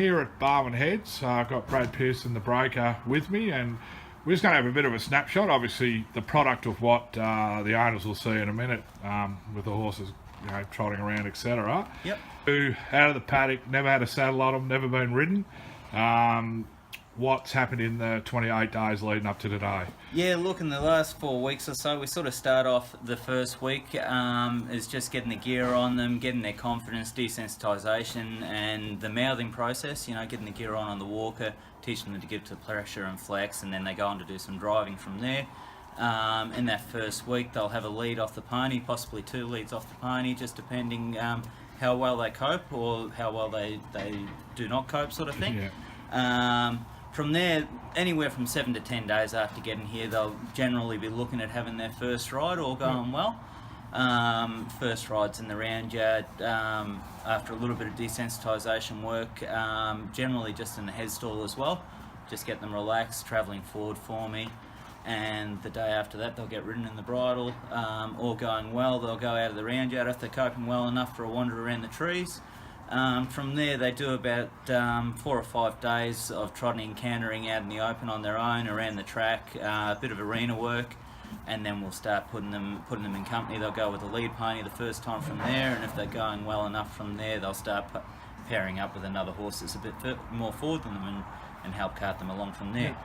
here at Barwon Heads. I've got Brad Pearson, the breaker, with me, and we're just going to have a bit of a snapshot. Obviously, the product of what the owners will see in a minute with the horses, you know, trotting around, etc. Yep. Who out of the paddock, never had a saddle on them, never been ridden. What's happened in the 28 days leading up to today? Yeah, look, in the last 4 weeks or so, we sort of start off the first week is just getting the gear on them, getting their confidence, desensitisation, and the mouthing process, you know, getting the gear on the walker, teaching them to give to pressure and flex, and then they go on to do some driving from there. In that first week, they'll have a lead off the pony, possibly 2 leads off the pony, just depending how well they cope or how well they do not cope, sort of thing. Yeah. From there, anywhere from 7 to 10 days after getting here, they'll generally be looking at having their first ride, all going well. First rides in the round yard, after a little bit of desensitisation work, generally just in the head stall as well. Just get them relaxed, travelling forward for me. And the day after that, they'll get ridden in the bridle. All going well, they'll go out of the round yard if they're coping well enough for a wander around the trees. From there, they do about 4 or 5 days of trotting and cantering out in the open on their own, around the track, a bit of arena work, and then we'll start putting them in company. They'll go with the lead pony the first time from there, and if they're going well enough from there, they'll start pairing up with another horse that's a bit more forward than them and help cart them along from there.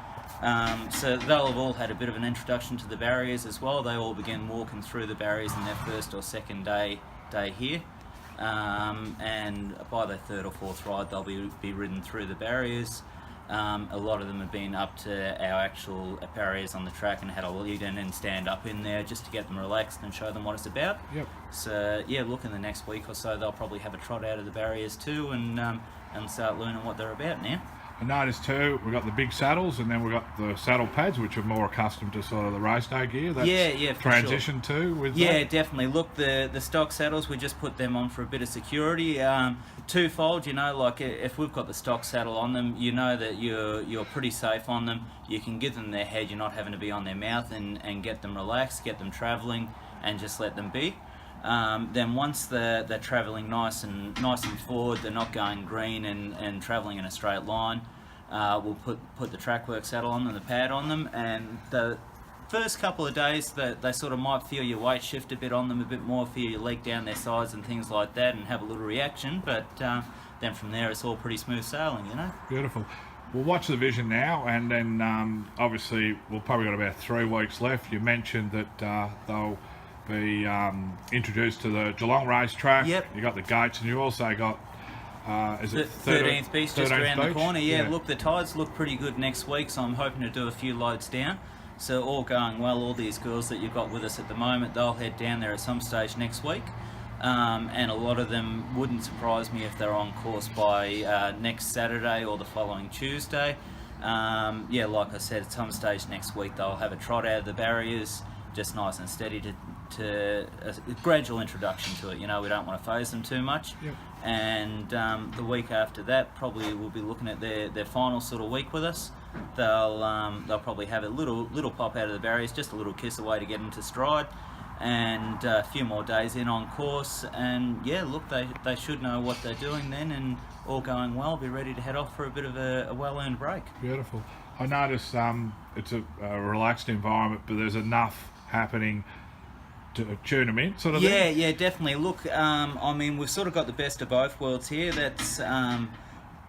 So they'll have all had a bit of an introduction to the barriers as well. They all begin walking through the barriers in their first or second day here. And by the 3rd or 4th ride, they'll be ridden through the barriers. A lot of them have been up to our actual barriers on the track and had a lead in and stand up in there just to get them relaxed and show them what it's about. Yep. So yeah, look, in the next week or so, they'll probably have a trot out of the barriers too and start learning what they're about now. I noticed too, we've got the big saddles and then we've got the saddle pads, which are more accustomed to sort of the race day gear. That's yeah, for transition sure. too with Yeah, that? definitely. Look, the stock saddles, we just put them on for a bit of security. Twofold, you know, like if we've got the stock saddle on them, you know that you're pretty safe on them. You can give them their head, you're not having to be on their mouth, and get them relaxed, get them travelling, and just let them be. Then once they're travelling nice and forward, they're not going green and travelling in a straight line, we'll put the track work saddle on them, the pad on them, and the first couple of days they sort of might feel your weight shift a bit on them, a bit more, feel your leg down their sides and things like that, and have a little reaction, but then from there it's all pretty smooth sailing, you know. Beautiful. We'll watch the vision now, and then obviously we've probably got about 3 weeks left. You mentioned that they'll be introduced to the Geelong racetrack. Yep. You got the gates, and you also got is it 13th Beach just around the corner. Yeah, look, the tides look pretty good next week, so I'm hoping to do a few loads down. So all going well, all these girls that you've got with us at the moment, they'll head down there at some stage next week. And a lot of them wouldn't surprise me if they're on course by next Saturday or the following Tuesday. Yeah, like I said, at some stage next week they'll have a trot out of the barriers, just nice and steady to a gradual introduction to it. You know, we don't want to phase them too much. Yep. And the week after that, probably we'll be looking at their final sort of week with us. They'll probably have a little pop out of the barriers, just a little kiss away to get into stride, and a few more days in on course. And yeah, look, they should know what they're doing then, and all going well, be ready to head off for a bit of a well-earned break. Beautiful. I notice it's a relaxed environment, but there's enough happening to tune them in, sort of thing. Yeah, definitely. Look, I mean, we've sort of got the best of both worlds here. That's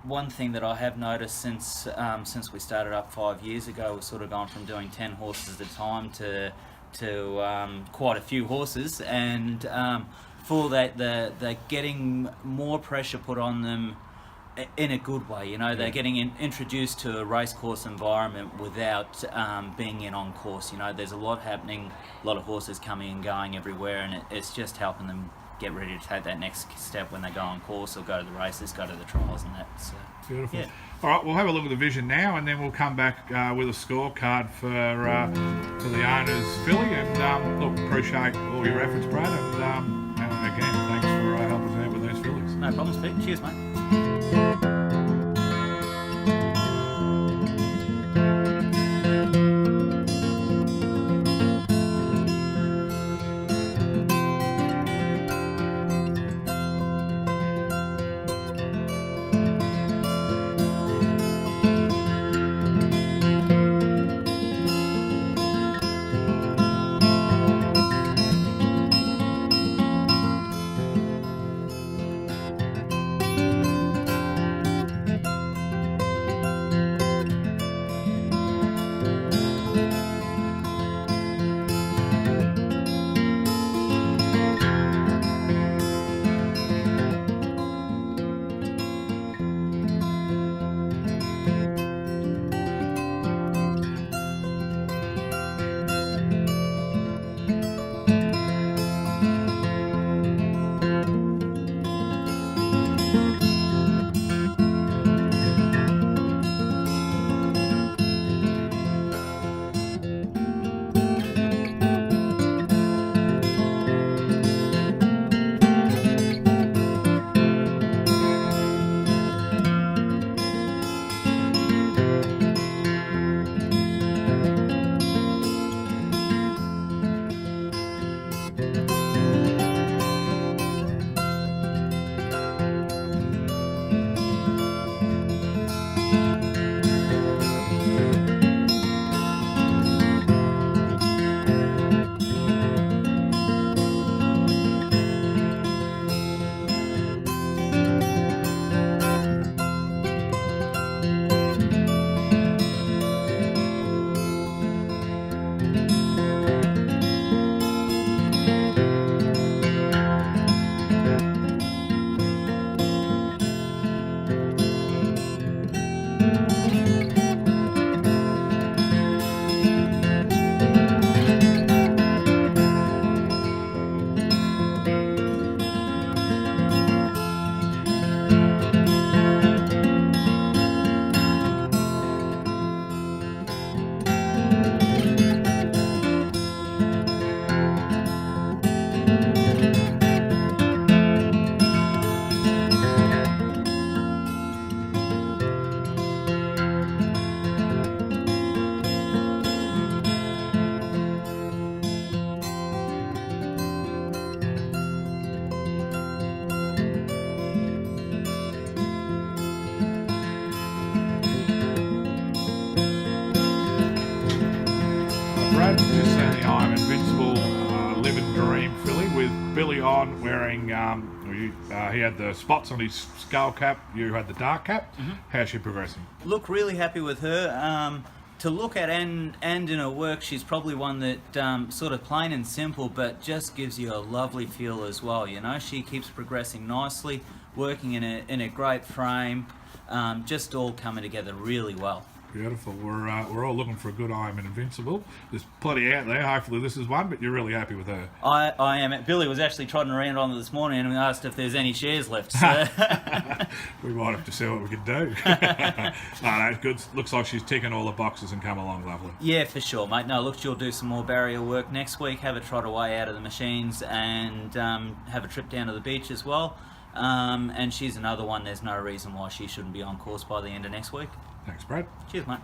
one thing that I have noticed since we started up 5 years ago. We've sort of gone from doing 10 horses at a time to quite a few horses, and for that, they're getting more pressure put on them in a good way. You know, they're getting introduced to a racecourse environment without being in on course. You know, there's a lot happening, a lot of horses coming and going everywhere, and it's just helping them get ready to take that next step when they go on course or go to the races, go to the trials and that. So, beautiful. Yeah. All right, we'll have a look at the vision now, and then we'll come back with a scorecard for the owner's filly. And look, appreciate all your efforts, Brad, and again, thanks for helping us out with these fillies. No problems, Pete. Cheers, mate. wearing, he had the spots on his skull cap, you had the dark cap. How's she progressing? Look, really happy with her. To look at and in her work, she's probably one that sort of plain and simple, but just gives you a lovely feel as well. You know, she keeps progressing nicely, working in a great frame, just all coming together really well. Beautiful. We're all looking for a good IM in Invincible. There's plenty out there. Hopefully this is one, but you're really happy with her. I am. Billy was actually trotting around on it this morning and asked if there's any shares left. So. We might have to see what we can do. No, good. Looks like she's ticking all the boxes and come along lovely. Yeah, for sure, mate. No, look, she'll do some more barrier work next week, have a trot away out of the machines and have a trip down to the beach as well. And she's another one, there's no reason why she shouldn't be on course by the end of next week. Thanks, Brad. Cheers, mate.